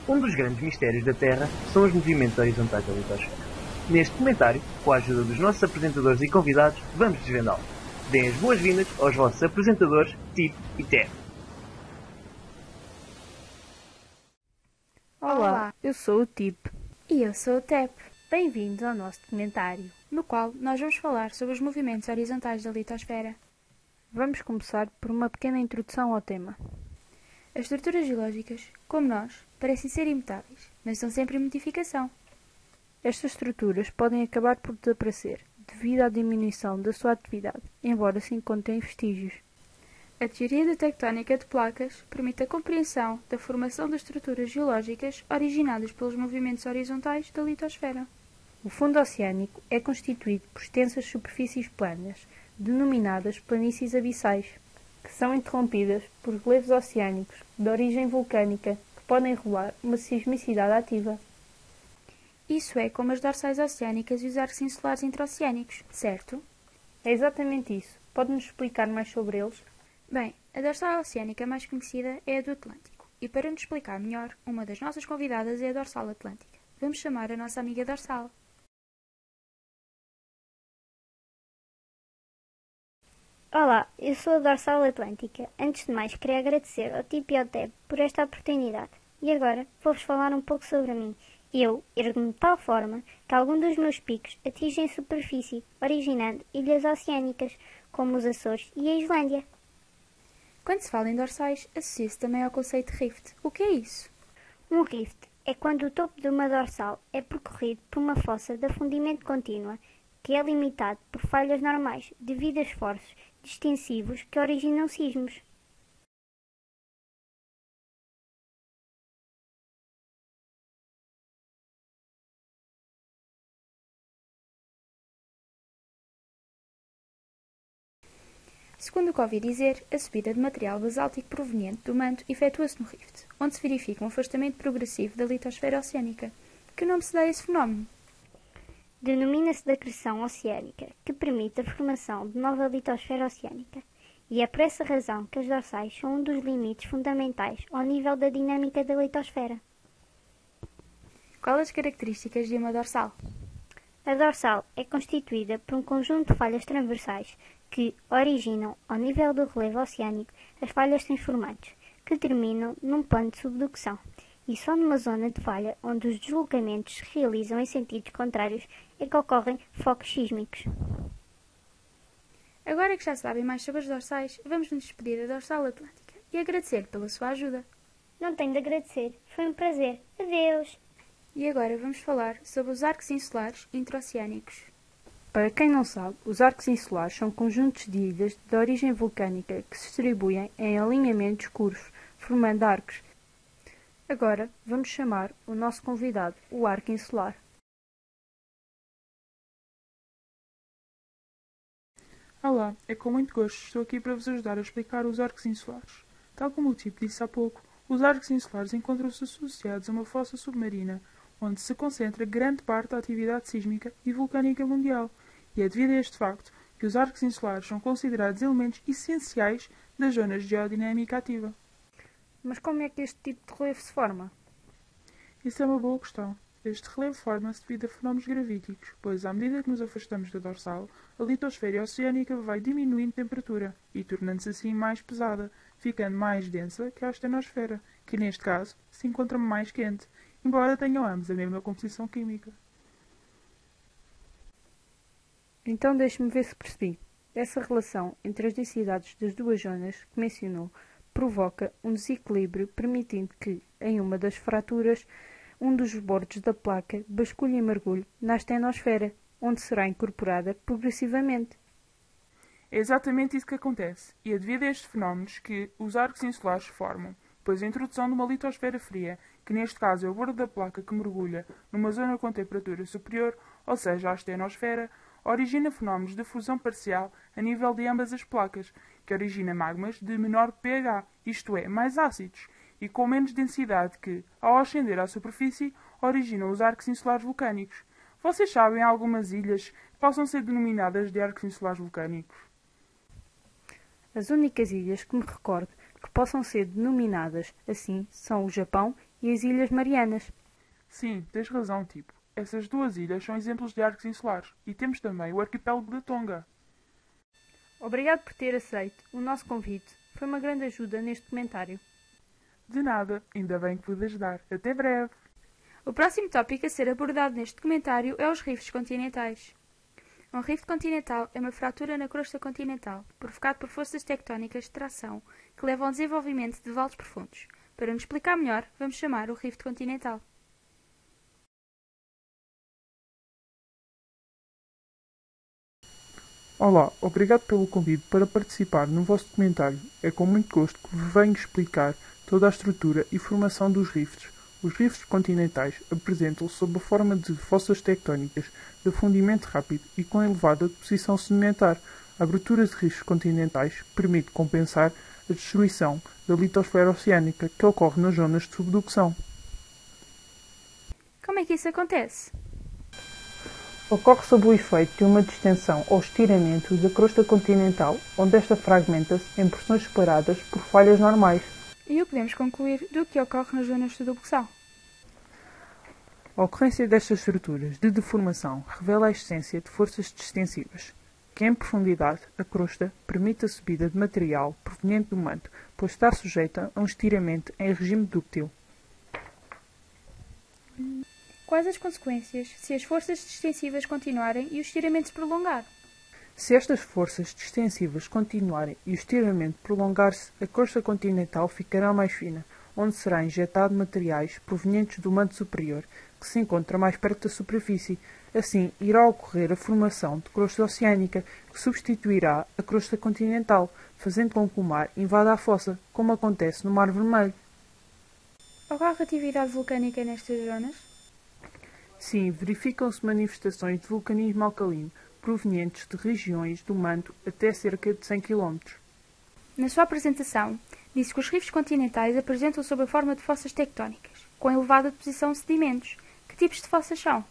Um dos grandes mistérios da Terra são os movimentos horizontais da litosfera. Neste comentário, com a ajuda dos nossos apresentadores e convidados, vamos desvendá-lo. Deem as boas-vindas aos vossos apresentadores, Tip e Ted. Olá, eu sou o Tip. E eu sou o Tep, Bem-vindos ao nosso documentário. no qual nós vamos falar sobre os movimentos horizontais da litosfera. Vamos começar por uma pequena introdução ao tema. As estruturas geológicas, como nós, parecem ser imutáveis, mas estão sempre em modificação. Estas estruturas podem acabar por desaparecer devido à diminuição da sua atividade, embora se encontrem vestígios. A teoria da tectónica de placas permite a compreensão da formação das estruturas geológicas originadas pelos movimentos horizontais da litosfera. O fundo oceânico é constituído por extensas superfícies planas, denominadas planícies abissais, que são interrompidas por relevos oceânicos de origem vulcânica que podem revelar uma sismicidade ativa. Isso é como as dorsais oceânicas e os arcos insulares intraoceânicos, certo? É exatamente isso. Pode-nos explicar mais sobre eles? Bem, a dorsal oceânica mais conhecida é a do Atlântico, e para nos explicar melhor, uma das nossas convidadas é a dorsal atlântica. Vamos chamar a nossa amiga dorsal. Olá, eu sou a Dorsal Atlântica. Antes de mais, queria agradecer ao Tip e ao Teb por esta oportunidade. E agora, vou-vos falar um pouco sobre mim. Eu ergo-me de tal forma que alguns dos meus picos atingem a superfície, originando ilhas oceânicas, como os Açores e a Islândia. Quando se fala em dorsais, associa-se também ao conceito de rift. O que é isso? Um rift é quando o topo de uma dorsal é percorrido por uma fossa de afundimento contínua, que é limitado por falhas normais devido a esforços distensivos que originam sismos. Segundo o que ouvi dizer, a subida de material basáltico proveniente do manto efetua-se no rift, onde se verifica um afastamento progressivo da litosfera oceânica. Que nome se dá a esse fenómeno? Denomina-se de acreção oceânica, que permite a formação de nova litosfera oceânica. E é por essa razão que as dorsais são um dos limites fundamentais ao nível da dinâmica da litosfera. Quais as características de uma dorsal? A dorsal é constituída por um conjunto de falhas transversais que originam, ao nível do relevo oceânico, as falhas transformantes, que terminam num plano de subducção. E só numa zona de falha, onde os deslocamentos se realizam em sentidos contrários, é que ocorrem focos sísmicos. Agora que já sabem mais sobre as dorsais, vamos nos despedir da dorsal atlântica e agradecer pela sua ajuda. Não tenho de agradecer. Foi um prazer. Adeus! E agora vamos falar sobre os arcos insulares intraoceânicos. Para quem não sabe, os arcos insulares são conjuntos de ilhas de origem vulcânica que se distribuem em alinhamentos curvos, formando arcos. Agora vamos chamar o nosso convidado, o arco insular. Olá, é com muito gosto estou aqui para vos ajudar a explicar os arcos insulares. Tal como o Tipo disse há pouco, os arcos insulares encontram-se associados a uma fossa submarina, onde se concentra grande parte da atividade sísmica e vulcânica mundial, e é devido a este facto que os arcos insulares são considerados elementos essenciais das zonas de geodinâmica ativa. Mas como é que este tipo de relevo se forma? Isso é uma boa questão. Este relevo forma-se devido a fenómenos gravíticos, pois à medida que nos afastamos da dorsal, a litosfera oceânica vai diminuindo temperatura e tornando-se assim mais pesada, ficando mais densa que a astenosfera, que neste caso se encontra mais quente, embora tenham ambos a mesma composição química. Então deixe-me ver se percebi. Essa relação entre as densidades das duas zonas que mencionou provoca um desequilíbrio permitindo que, em uma das fraturas, um dos bordos da placa basculhe e mergulhe na astenosfera, onde será incorporada progressivamente. É exatamente isso que acontece, e é devido a estes fenómenos que os arcos insulares se formam, pois a introdução de uma litosfera fria, que neste caso é o bordo da placa que mergulha numa zona com temperatura superior, ou seja, a astenosfera, origina fenómenos de fusão parcial a nível de ambas as placas, que origina magmas de menor pH, isto é, mais ácidos, e com menos densidade que, ao ascender à superfície, originam os arcos insulares vulcânicos. Vocês sabem algumas ilhas que possam ser denominadas de arcos insulares vulcânicos? As únicas ilhas que me recordo que possam ser denominadas assim são o Japão e as Ilhas Marianas. Sim, tens razão, tipo. Essas duas ilhas são exemplos de arcos insulares. E temos também o arquipélago de Tonga. Obrigado por ter aceito o nosso convite. Foi uma grande ajuda neste documentário. De nada, ainda bem que pude ajudar. Até breve! O próximo tópico a ser abordado neste documentário é os rifts continentais. Um rift continental é uma fratura na crosta continental, provocado por forças tectónicas de tração que levam ao desenvolvimento de vales profundos. Para nos explicar melhor, vamos chamar o rift continental. Olá, obrigado pelo convite para participar no vosso documentário. É com muito gosto que vos venho explicar toda a estrutura e formação dos rifts. Os rifts continentais apresentam-se sob a forma de fossas tectónicas de fundimento rápido e com elevada deposição sedimentar. A abertura de rifts continentais permite compensar a destruição da litosfera oceânica que ocorre nas zonas de subducção. Como é que isso acontece? Ocorre sob o efeito de uma distensão ou estiramento da crosta continental, onde esta fragmenta-se em porções separadas por falhas normais. E o que podemos concluir do que ocorre nas zonas de subducção? A ocorrência destas estruturas de deformação revela a existência de forças distensivas, que em profundidade a crosta permite a subida de material proveniente do manto, pois está sujeita a um estiramento em regime dúctil. Quais as consequências se as forças distensivas continuarem e o estiramento se prolongar? Se estas forças distensivas continuarem e o estiramento prolongar-se, a crosta continental ficará mais fina, onde será injetado materiais provenientes do manto superior, que se encontra mais perto da superfície. Assim, irá ocorrer a formação de crosta oceânica, que substituirá a crosta continental, fazendo com que o mar invada a fossa, como acontece no Mar Vermelho. Ocorre atividade vulcânica nestas zonas? Sim, verificam-se manifestações de vulcanismo alcalino, provenientes de regiões do manto até cerca de 100 km. Na sua apresentação, disse que os rifts continentais apresentam sob a forma de fossas tectónicas, com elevada deposição de sedimentos. Que tipos de fossas são?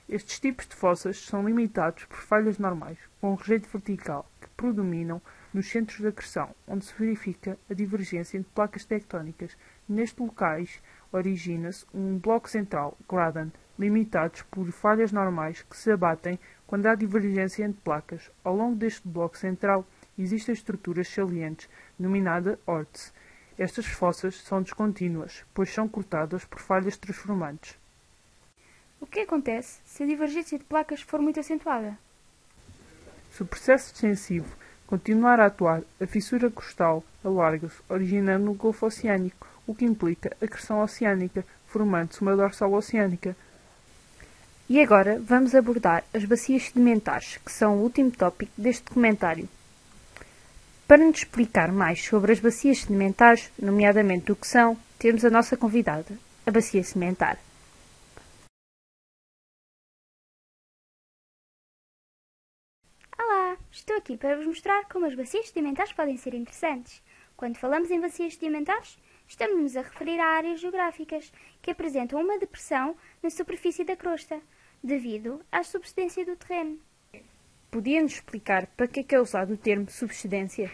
Estes tipos de fossas são limitados por falhas normais, com um rejeito vertical, que predominam nos centros de acreção, onde se verifica a divergência entre placas tectónicas. Nestes locais, origina-se um bloco central, graben, limitados por falhas normais que se abatem quando há divergência entre placas. Ao longo deste bloco central existem estruturas salientes, denominada orts. Estas fossas são descontínuas, pois são cortadas por falhas transformantes. O que acontece se a divergência de placas for muito acentuada? Se o processo extensivo continuar a atuar, a fissura crustal alarga-se, originando um golfo oceânico, o que implica acreção oceânica, formando-se uma dorsal oceânica. E agora vamos abordar as bacias sedimentares, que são o último tópico deste documentário. Para nos explicar mais sobre as bacias sedimentares, nomeadamente o que são, temos a nossa convidada, a bacia sedimentar. Olá, estou aqui para vos mostrar como as bacias sedimentares podem ser interessantes. Quando falamos em bacias sedimentares, estamos-nos a referir a áreas geográficas que apresentam uma depressão na superfície da crosta, devido à subsidência do terreno. Podia-nos explicar para que é usado o termo subsidência?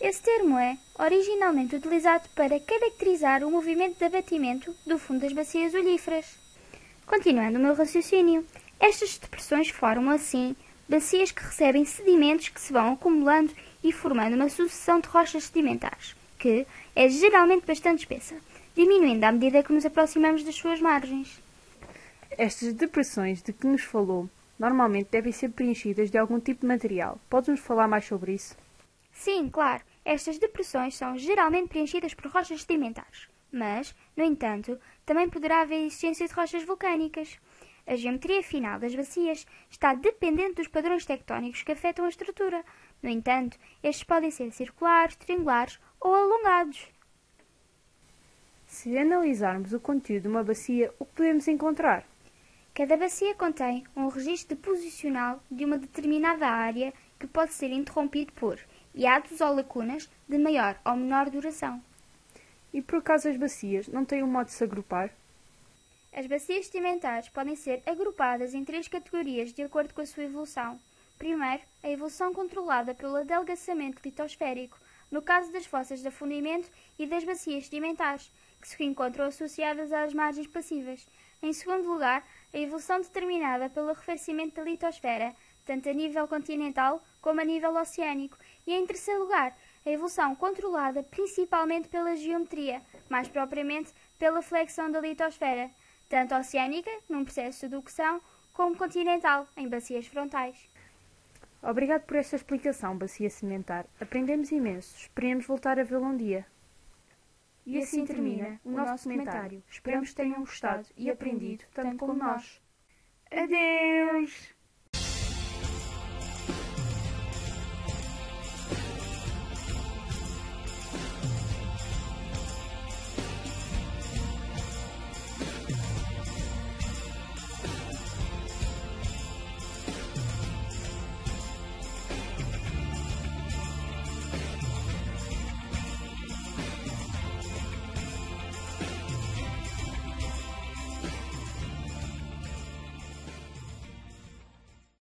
Esse termo é originalmente utilizado para caracterizar o movimento de abatimento do fundo das bacias olíferas. Continuando o meu raciocínio, estas depressões formam, assim, bacias que recebem sedimentos que se vão acumulando e formando uma sucessão de rochas sedimentares, que é geralmente bastante espessa, diminuindo à medida que nos aproximamos das suas margens. Estas depressões de que nos falou normalmente devem ser preenchidas de algum tipo de material. Pode-nos falar mais sobre isso? Sim, claro, estas depressões são geralmente preenchidas por rochas sedimentares, mas, no entanto, também poderá haver existência de rochas vulcânicas. A geometria final das bacias está dependente dos padrões tectónicos que afetam a estrutura. No entanto, estes podem ser circulares, triangulares ou alongados. Se analisarmos o conteúdo de uma bacia, o que podemos encontrar? Cada bacia contém um registro deposicional de uma determinada área que pode ser interrompido por hiatos ou lacunas de maior ou menor duração. E por acaso as bacias não têm um modo de se agrupar? As bacias sedimentares podem ser agrupadas em 3 categorias de acordo com a sua evolução. Primeiro, a evolução controlada pelo adelgaçamento litosférico, no caso das fossas de afundimento e das bacias sedimentares, que se encontram associadas às margens passivas. Em segundo lugar, a evolução determinada pelo arrefecimento da litosfera, tanto a nível continental como a nível oceânico. E em terceiro lugar, a evolução controlada principalmente pela geometria, mais propriamente pela flexão da litosfera, tanto oceânica, num processo de subducção, como continental, em bacias frontais. Obrigado por esta explicação, Bacia Cimentar. Aprendemos imenso. Esperemos voltar a vê-lo um dia. E assim termina o nosso comentário. Esperamos que tenham gostado e aprendido tanto como nós. Adeus!